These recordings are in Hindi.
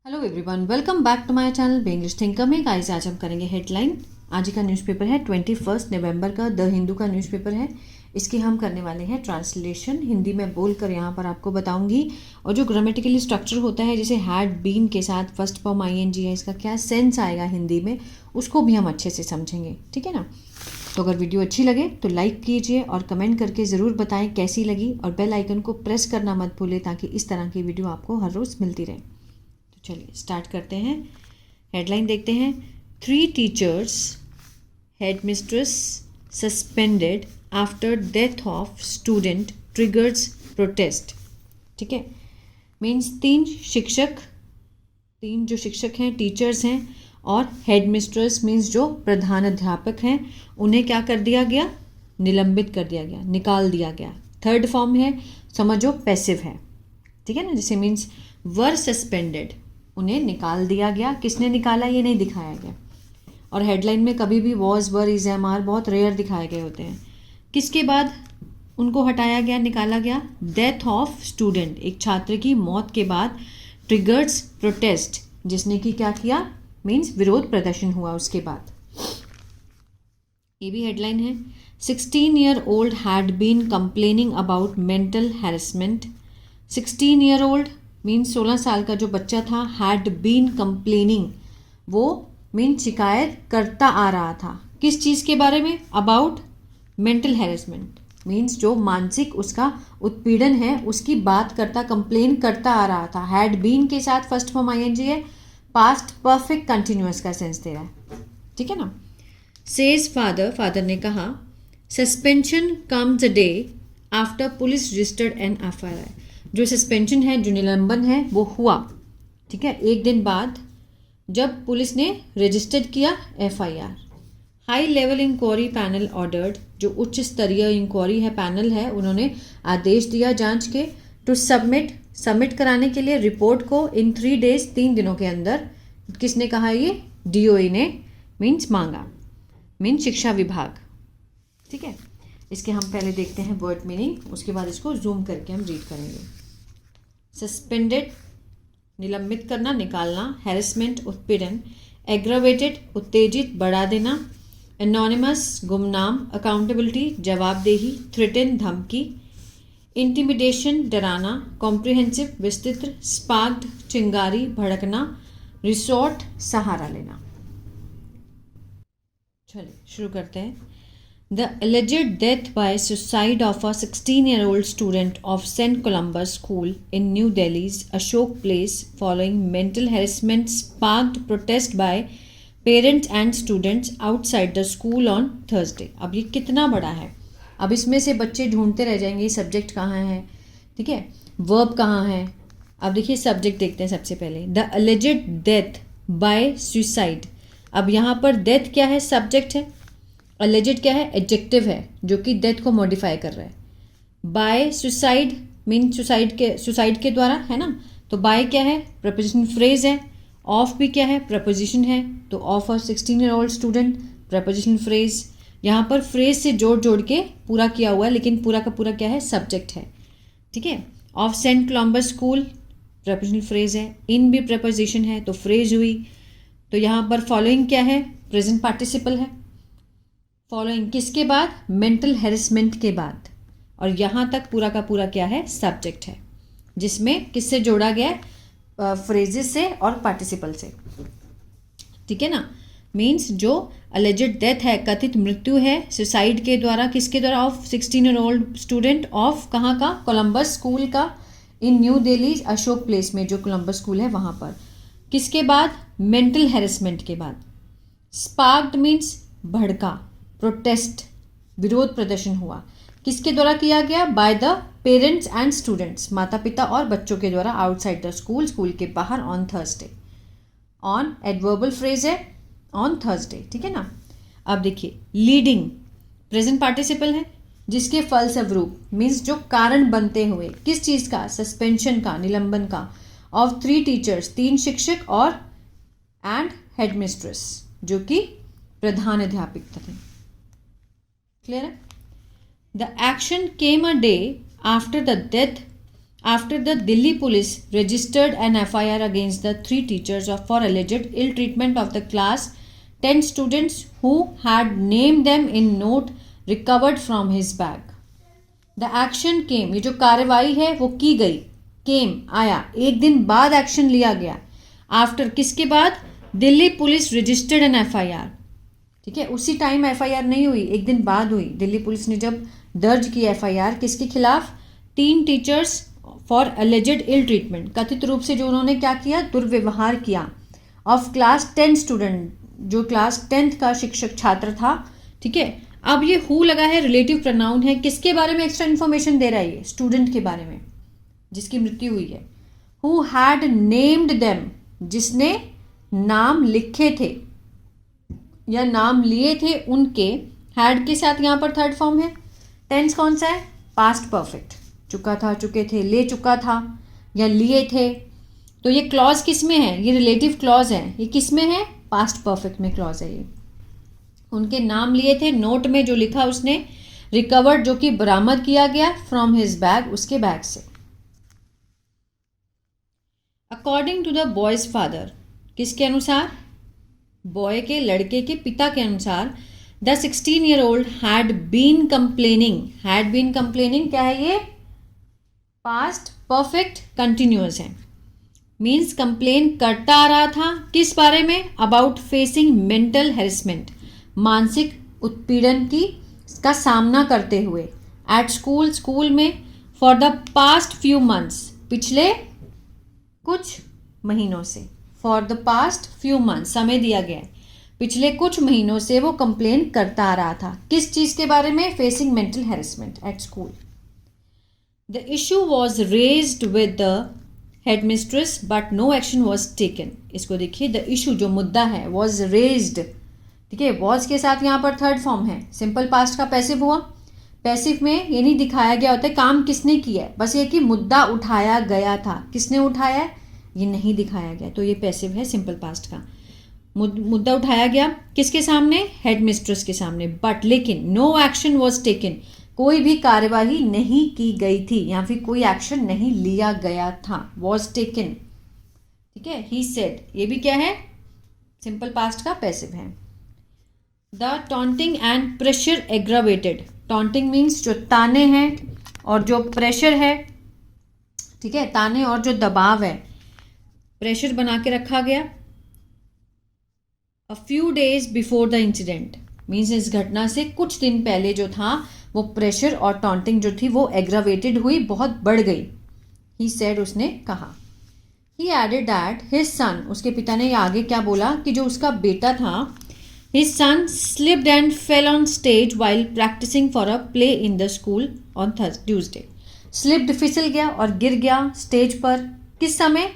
Hello everyone, welcome back to my channel be English thinker में। गाइस, आज हम करेंगे हेडलाइन। आज का न्यूज़पेपर है 21 नवंबर का, द हिंदू का न्यूज़पेपर है। इसकी हम करने वाले हैं ट्रांसलेशन, हिंदी में बोलकर यहाँ पर आपको बताऊंगी। और जो ग्रामेटिकली स्ट्रक्चर होता है, जैसे हैड बीन के साथ फर्स्ट फॉर्म आईएनजी है, इसका क्या सेंस आएगा हिंदी में, उसको भी हम अच्छे से समझेंगे। ठीक है ना। तो अगर वीडियो अच्छी लगे तो लाइक कीजिए और कमेंट करके ज़रूर बताएं कैसी लगी, और बेल आइकन को प्रेस करना मत भूलें ताकि इस तरह की वीडियो आपको हर रोज़ मिलती रहे। चलिए स्टार्ट करते हैं। हेडलाइन देखते हैं। 3 teachers head mistress suspended after death of student triggers protest. ठीक है, मीन्स 3 जो शिक्षक हैं, टीचर्स हैं, और हेड मिस्ट्रेस मीन्स जो प्रधान अध्यापक हैं, उन्हें क्या कर दिया गया, निलंबित कर दिया गया, निकाल दिया गया। थर्ड फॉर्म है, समझो पैसिव है। ठीक है ना, जैसे मीन्स वर सस्पेंडेड, उन्हें निकाल दिया गया। किसने निकाला ये नहीं दिखाया गया। और हेडलाइन में कभी भी was, were, is, am, are बहुत रेयर दिखाए गए होते हैं। किसके बाद उनको हटाया गया, निकाला गया? डेथ ऑफ स्टूडेंट, एक छात्र की मौत के बाद। ट्रिगर्स प्रोटेस्ट, जिसने कि क्या किया, मीन्स विरोध प्रदर्शन हुआ उसके बाद। ये भी हेडलाइन है। 16-year-old had been complaining about mental harassment. 16-year-old means 16 साल का जो बच्चा था, हैड बीन कंप्लेनिंग, वो मीन्स शिकायत करता आ रहा था। किस चीज़ के बारे में? अबाउट मेंटल हैरेसमेंट, मीन्स जो मानसिक उसका उत्पीड़न है उसकी बात करता, कंप्लेन करता आ रहा था। हैड बीन के साथ फर्स्ट फॉर्म आईएनजी है, पास्ट परफेक्ट कंटिन्यूअस का सेंस दे रहा है। ठीक है ना। सेज फादर, फादर ने कहा, suspension comes a day after police registered an FIR. जो सस्पेंशन है, जो निलंबन है, वो हुआ, ठीक है, एक दिन बाद, जब पुलिस ने रजिस्टर्ड किया FIR. High level inquiry panel ordered, जो उच्च स्तरीय इंक्वायरी है, पैनल है, उन्होंने आदेश दिया जांच के, टू सबमिट कराने के लिए रिपोर्ट को इन 3 days, 3 दिनों के अंदर। किसने कहा ये? डीओई ने, मीन्स मांगा, मीन्स शिक्षा विभाग। ठीक है, इसके हम पहले देखते हैं वर्ड मीनिंग, उसके बाद इसको जूम करके हम रीड करेंगे। सस्पेंडेड, निलंबित करना, निकालना। हैरेसमेंट, उत्पीड़न। एग्रावेटेड, उत्तेजित, बढ़ा देना। एनोनिमस, गुमनाम। अकाउंटेबिलिटी, जवाबदेही। थ्रेटन, धमकी। इंटिमिडेशन, डराना। कॉम्प्रिहेंसिव, विस्तृत। स्पार्क्ड, चिंगारी, भड़कना। रिसोर्ट, सहारा लेना। चलिए शुरू करते हैं। The alleged death by suicide of a 16-year-old student of St. Columba's School in New Delhi's Ashok Place following mental harassment sparked protest by parents and students outside the school on Thursday. अब ये कितना बड़ा है, अब इसमें से बच्चे ढूंढते रह जाएंगे सब्जेक्ट कहाँ है, ठीक है, वर्ब कहाँ है। अब देखिए सब्जेक्ट देखते हैं सबसे पहले। The alleged death by suicide, अब यहाँ पर डेथ क्या है, सब्जेक्ट है। अलेजेड क्या है, एडजेक्टिव है, जो कि डेथ को मॉडिफाई कर रहा है। बाय सुसाइड मीन सुसाइड के द्वारा, है ना। तो बाय क्या है, प्रपोजिशन फ्रेज है। ऑफ भी क्या है, प्रपोजिशन है। तो ऑफ और 16-year-old स्टूडेंट, प्रपोजिशन फ्रेज। यहाँ पर फ्रेज से जोड़ के पूरा किया हुआ है, लेकिन पूरा का पूरा क्या है, सब्जेक्ट है। ठीक है। Of saint Columbus school, preposition phrase है। इन भी प्रपोजिशन है, तो फ्रेज हुई। तो यहाँ पर फॉलोइंग क्या है, प्रेजेंट पार्टिसिपल है। फॉलोइंग किसके बाद, मेंटल हैरेसमेंट के बाद। और यहाँ तक पूरा का पूरा क्या है, सब्जेक्ट है, जिसमें किससे जोड़ा गया है, फ्रेजेस से और पार्टिसिपल से। ठीक है ना। मीन्स जो अलेजेड डेथ है, कथित मृत्यु है सुसाइड के द्वारा, किसके द्वारा, ऑफ 16-year-old स्टूडेंट ऑफ कहाँ का, कोलंबस स्कूल का, इन न्यू दिल्ली अशोक प्लेस में, जो कोलंबस स्कूल है वहाँ पर। किसके बाद, मेंटल हैरेसमेंट के बाद। स्पार्क्ड मीन्स भड़का, प्रोटेस्ट, विरोध प्रदर्शन हुआ। किसके द्वारा किया गया, by the parents and students, माता पिता और बच्चों के द्वारा, आउटसाइड द स्कूल, स्कूल के बाहर, on Thursday. On adverbial phrase है, ऑन थर्सडे। ठीक है ना। अब देखिए लीडिंग, प्रेजेंट पार्टिसिपल है, जिसके फलस्वरूप मीन्स जो कारण बनते हुए, किस चीज़ का, सस्पेंशन का, निलंबन का, ऑफ 3 टीचर्स, 3 शिक्षक, और एंड हेड मिस्ट्रेस, जो कि प्रधान अध्यापिका थे। क्लियर है। The action came a day after the death after the Delhi police registered an FIR against the 3 teachers for alleged ill treatment of the class 10 students who had named them in note recovered from his bag. The action came, ये जो कार्रवाई है वो की गई, came आया, एक दिन बाद एक्शन लिया गया. आफ्टर किसके बाद? Delhi police registered an FIR. ठीक है, उसी टाइम FIR नहीं हुई, एक दिन बाद हुई. दिल्ली पुलिस ने जब दर्ज की FIR किसके खिलाफ? 3 teachers for alleged ill treatment, कथित रूप से जो उन्होंने क्या किया, दुर्व्यवहार किया, ऑफ क्लास 10 स्टूडेंट, जो क्लास 10th का शिक्षक छात्र था. ठीक है, अब ये हु लगा है, रिलेटिव प्रोनाउन है, किसके बारे में एक्स्ट्रा इन्फॉर्मेशन दे रहा है? ये स्टूडेंट के बारे में जिसकी मृत्यु हुई है. हु हैड नेम्ड देम, जिसने नाम लिखे थे या नाम लिए थे उनके. हैड के साथ यहाँ पर थर्ड फॉर्म है. टेंस कौन सा है? Past perfect. चुका था, चुके थे, ले चुका था या लिए थे. तो ये क्लॉज किस में है? ये रिलेटिव क्लॉज है. ये किस में है? पास्ट परफेक्ट में क्लॉज है. ये उनके नाम लिए थे, नोट में जो लिखा उसने, रिकवर्ड जो कि बरामद किया गया, फ्रॉम हिज बैग, उसके बैग से. According to the boys father, किसके अनुसार? बॉय के, लड़के के पिता के अनुसार, the 16-year-old had been complaining. Had been complaining क्या है? ये पास्ट परफेक्ट कंटिन्यूअस है. मीन्स कंप्लेन करता आ रहा था. किस बारे में? अबाउट फेसिंग मेंटल हेरेसमेंट, मानसिक उत्पीड़न की का सामना करते हुए. एट स्कूल, स्कूल में. For the past few months, पिछले कुछ महीनों से. For the past few months, समय दिया गया है, पिछले कुछ महीनों से वो कंप्लेन करता आ रहा था. किस चीज़ के बारे में? Facing mental harassment at school. The issue was raised with the headmistress but no action was taken. इसको देखिए, द इशू जो मुद्दा है, वॉज रेज्ड. ठीक है, वॉज के साथ यहाँ पर थर्ड फॉर्म है. सिंपल पास्ट का पैसिव हुआ. पैसिव में ये नहीं दिखाया गया होता है काम किसने किया है, बस ये कि मुद्दा उठाया गया था. किसने उठाया है ये नहीं दिखाया गया, तो ये पैसिव है सिंपल पास्ट का. मुद्दा उठाया गया किसके सामने? हेडमिस्ट्रेस के सामने. बट लेकिन नो एक्शन वॉज टेकन, कोई भी कार्यवाही नहीं की गई थी या फिर कोई एक्शन नहीं लिया गया था. Was taken. ठीक है, ही सेड, ये भी क्या है? सिंपल पास्ट का पैसिव है. The taunting and pressure aggravated. Taunting means जो ताने हैं और जो प्रेशर है. ठीक है, ताने और जो दबाव है, प्रेशर बना के रखा गया. A few days before the incident, means इस घटना से कुछ दिन पहले जो था वो प्रेशर और टॉन्टिंग जो थी वो एग्रावेटेड हुई, बहुत बढ़ गई. ही सेड, उसने कहा. ही एडेड दैट हिज सन, उसके पिता ने आगे क्या बोला कि जो उसका बेटा था, his son slipped and fell on stage while practising for a play in the school on Tuesday. Slipped, फिसल गया और गिर गया स्टेज पर. किस समय?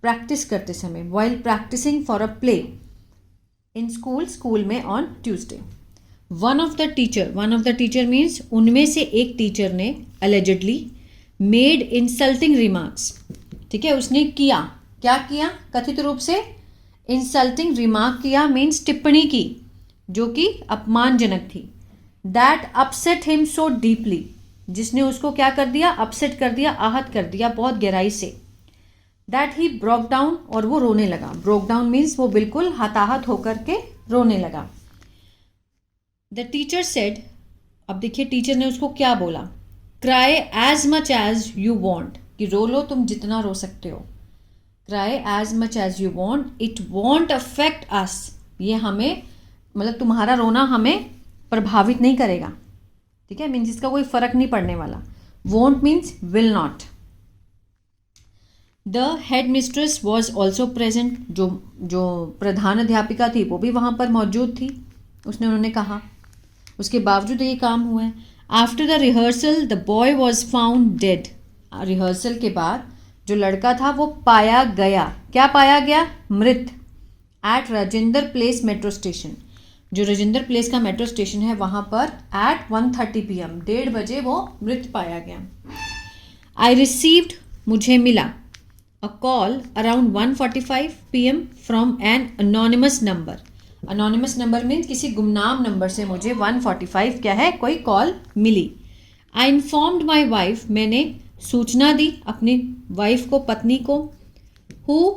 प्रैक्टिस करते समय. While practising for a play in school, school में, on Tuesday. One of the teacher means उनमें से एक टीचर ने अलेजेडली मेड इंसल्टिंग रिमार्क्स. ठीक है, उसने किया, क्या किया? कथित रूप से इंसल्टिंग रिमार्क किया, मीन्स टिप्पणी की जो कि अपमानजनक थी. That upset him so deeply, जिसने उसको क्या कर दिया? अपसेट कर दिया, आहत कर दिया बहुत गहराई से. दैट ही ब्रोक डाउन, और वो रोने लगा. ब्रोक डाउन मीन्स वो बिल्कुल हताहत होकर के रोने लगा. द टीचर सेड, अब देखिए टीचर ने उसको क्या बोला? Cry as much as you want, कि रो लो तुम जितना रो सकते हो. Cry as much as you want, it won't affect us, ये हमें, मतलब तुम्हारा रोना हमें प्रभावित नहीं करेगा. ठीक है, मीन्स इसका कोई फर्क नहीं पड़ने वाला. Want means will not. The head mistress was also present, जो प्रधान अध्यापिका थी वो भी वहाँ पर मौजूद थी. उन्होंने कहा, उसके बावजूद ये काम हुआ है. After the rehearsal the boy was found dead. Rehearsal के बाद जो लड़का था वो पाया गया. क्या पाया गया? मृत. At Rajendra place metro station, जो राजेंद्र प्लेस का मेट्रो स्टेशन है वहाँ पर एट 1:30 PM, 1:30 बजे वो मृत पाया गया. आई रिसीव्ड, मुझे मिला, a call around 1:45 PM from an anonymous number. Anonymous number means किसी गुमनाम नंबर से मुझे 1:45 क्या है, कोई कॉल मिली. आई इन्फॉर्म्ड माई वाइफ, मैंने सूचना दी अपनी वाइफ को, पत्नी को। Who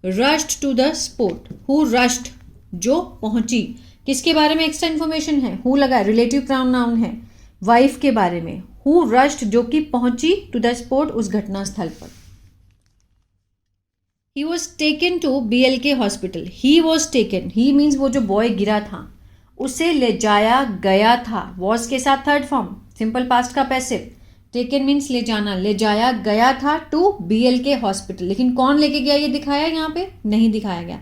rushed to the spot, who rushed जो पहुंची, किसके बारे में एक्स्ट्रा इन्फॉर्मेशन है, हु लगा, रिलेटिव प्रोनाउन है, वाइफ के बारे में। हु रश्ड जो कि पहुंची, टू द स्पॉट उस घटना स्थल पर। He was taken to BLK hospital, he was taken, he means वो जो बॉय गिरा था उसे ले जाया गया था, वॉज के साथ थर्ड फॉर्म, सिंपल पास्ट का पैसिव। टेकन मीन्स ले जाना, ले जाया गया था टू BLK हॉस्पिटल। लेकिन कौन लेके गया ये दिखाया यहाँ पे नहीं दिखाया गया,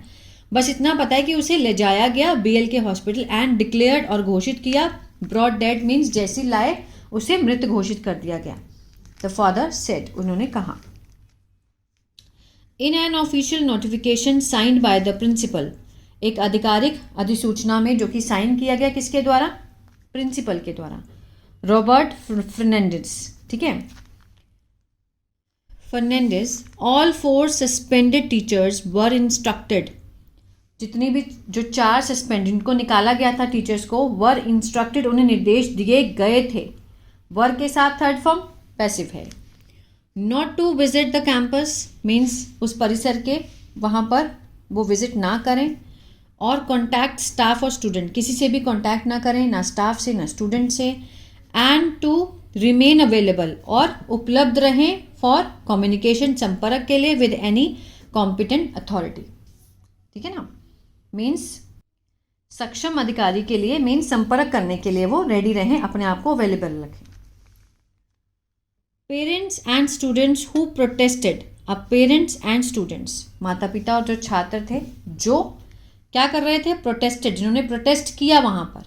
बस इतना पता है कि उसे ले जाया गया BLK हॉस्पिटल एंड डिक्लेयर्ड और घोषित किया, ब्रॉड डेड मीन्स जैसी लाए उसे मृत घोषित कर दिया गया। द फादर सेड, उन्होंने कहा। In an official notification signed by the principal, एक आधिकारिक अधिसूचना में जो कि साइन किया गया किसके द्वारा, प्रिंसिपल के द्वारा, रॉबर्ट फर्नांडिस, ठीक है, Fernandes. All 4 suspended teachers were instructed, जितनी भी जो 4 सस्पेंडेड को निकाला गया था टीचर्स को, वर इंस्ट्रक्टेड उन्हें निर्देश दिए गए थे, वर के साथ थर्ड फॉर्म पैसिव है। Not to visit the campus means उस परिसर के वहाँ पर वो विजिट ना करें, और कॉन्टैक्ट स्टाफ और स्टूडेंट, किसी से भी कॉन्टैक्ट ना करें, ना स्टाफ से ना स्टूडेंट से। एंड टू रिमेन अवेलेबल, और उपलब्ध रहें फॉर कम्युनिकेशन, संपर्क के लिए, विद एनी कॉम्पिटेंट अथॉरिटी, ठीक है ना, मीन्स सक्षम अधिकारी के लिए, मीन्स संपर्क करने के लिए वो रेडी रहें, अपने आप को अवेलेबल रखें। Parents and students who protested, अब पेरेंट्स एंड स्टूडेंट्स, माता पिता और जो छात्र थे जो क्या कर रहे थे, प्रोटेस्टेड, जिन्होंने प्रोटेस्ट किया वहाँ पर,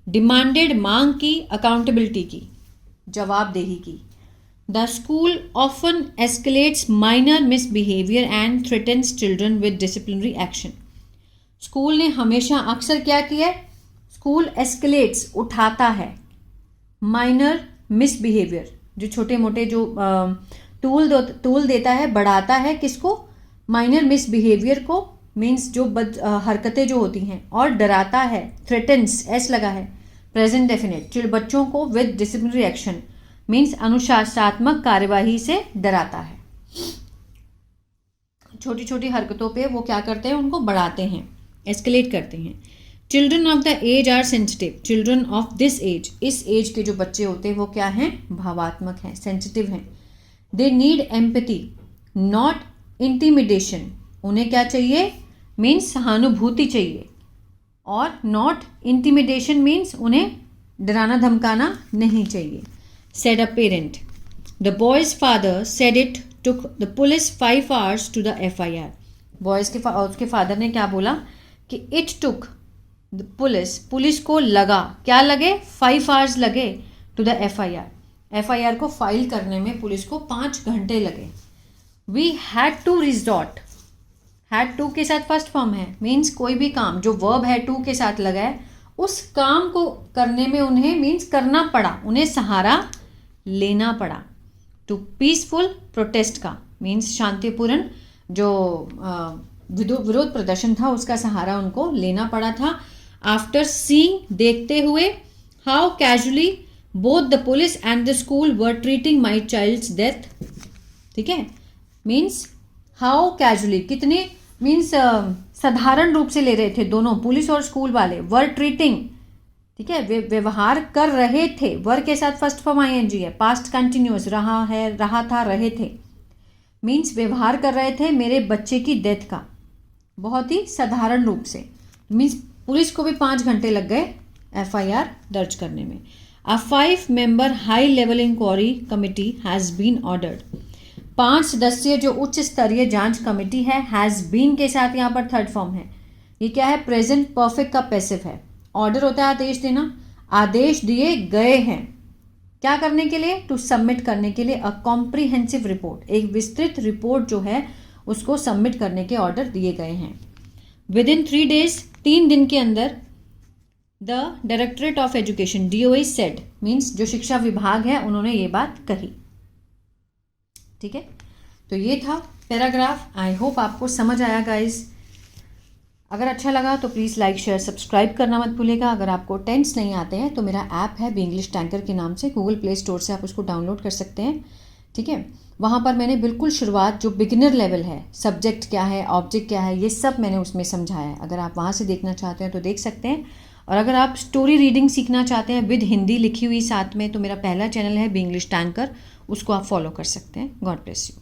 डिमांडेड मांग की, अकाउंटेबिलिटी की, जवाबदेही की। The school often escalates minor misbehaviour and threatens children with disciplinary action, school ने हमेशा अक्सर क्या किया है, स्कूल एस्केलेट्स उठाता है, माइनर मिसबिहेवियर जो छोटे मोटे जो टूल देता है, बढ़ाता है किसको, माइनर मिसबिहेवियर को, मीन्स जो हरकतें जो होती हैं, और डराता है, थ्रेटन्स, एस लगा है, प्रेजेंट डेफिनेट, बच्चों को विद डिसिप्लिनरी एक्शन मीन्स अनुशासनात्मक कार्यवाही से डराता है। छोटी छोटी हरकतों पे वो क्या करते हैं, उनको बढ़ाते हैं, एस्केलेट करते हैं। Children of the age are sensitive, children of this age, इस एज के जो बच्चे होते हैं वो क्या हैं, भावात्मक हैं, सेंसिटिव हैं। They need empathy not intimidation, उन्हें क्या चाहिए, मीन्स सहानुभूति चाहिए, और नॉट इंटिमिडेशन मीन्स उन्हें डराना धमकाना नहीं चाहिए। Said a parent, the boys father said it took the police 5 hours to the FIR, boys के उसके फादर ने क्या बोला कि इट टुक द पुलिस को लगा, क्या लगे, 5 hours लगे, टू द FIR को फाइल करने में पुलिस को 5 घंटे लगे। We had to resort, had to के साथ फर्स्ट फॉर्म है, मीन्स कोई भी काम जो वर्ब है टू के साथ लगा है, उस काम को करने में उन्हें मीन्स करना पड़ा, उन्हें सहारा लेना पड़ा। टू पीसफुल प्रोटेस्ट का मीन्स शांतिपूर्ण जो विरोध प्रदर्शन था उसका सहारा उनको लेना पड़ा था। आफ्टर सीइंग, देखते हुए, how casually both the police and the school were treating my child's death, ठीक है, मीन्स हाउ कैजुअली, कितने मीन्स साधारण रूप से ले रहे थे दोनों, पुलिस और स्कूल वाले, वर ट्रीटिंग, ठीक है, वे व्यवहार कर रहे थे, वर के साथ फर्स्ट फॉर्म ING है, पास्ट कंटिन्यूअस, रहा है, रहा था, रहे थे, मीन्स व्यवहार कर रहे थे मेरे बच्चे की डेथ का, बहुत ही साधारण रूप से, मीन्स पुलिस को भी 5 घंटे लग गए FIR दर्ज करने में। A 5 member high level inquiry committee has been ordered, 5 सदस्यीय जो उच्च स्तरीय जांच कमेटी है, हैज़ बीन के साथ यहाँ पर थर्ड फॉर्म है, ये क्या है, प्रेजेंट परफेक्ट का पैसिव है। ऑर्डर होता है आदेश देना, आदेश दिए गए हैं, क्या करने के लिए, टू सबमिट करने के लिए, अ कॉम्प्रिहेंसिव रिपोर्ट, एक विस्तृत रिपोर्ट जो है उसको सबमिट करने के ऑर्डर दिए गए हैं। विद इन 3 days, 3 दिन के अंदर, the directorate of education DOE said, means जो शिक्षा विभाग है उन्होंने ये बात कही, ठीक है। तो ये था पैराग्राफ, आई होप आपको समझ आया गाइज। अगर अच्छा लगा तो प्लीज़ लाइक शेयर सब्सक्राइब करना मत भूलिएगा। अगर आपको टेंस नहीं आते हैं तो मेरा ऐप है बी इंग्लिश टैंकर के नाम से, गूगल प्ले स्टोर से आप उसको डाउनलोड कर सकते हैं। ठीक है। वहाँ पर मैंने बिल्कुल शुरुआत जो बिगिनर लेवल है, सब्जेक्ट क्या है, ऑब्जेक्ट क्या है, ये सब मैंने उसमें समझाया है। अगर आप वहाँ से देखना चाहते हैं तो देख सकते हैं। और अगर आप स्टोरी रीडिंग सीखना चाहते हैं विद हिंदी लिखी हुई साथ में, तो मेरा पहला चैनल है बी इंग्लिश टैंकर, उसको आप फॉलो कर सकते हैं। God bless you.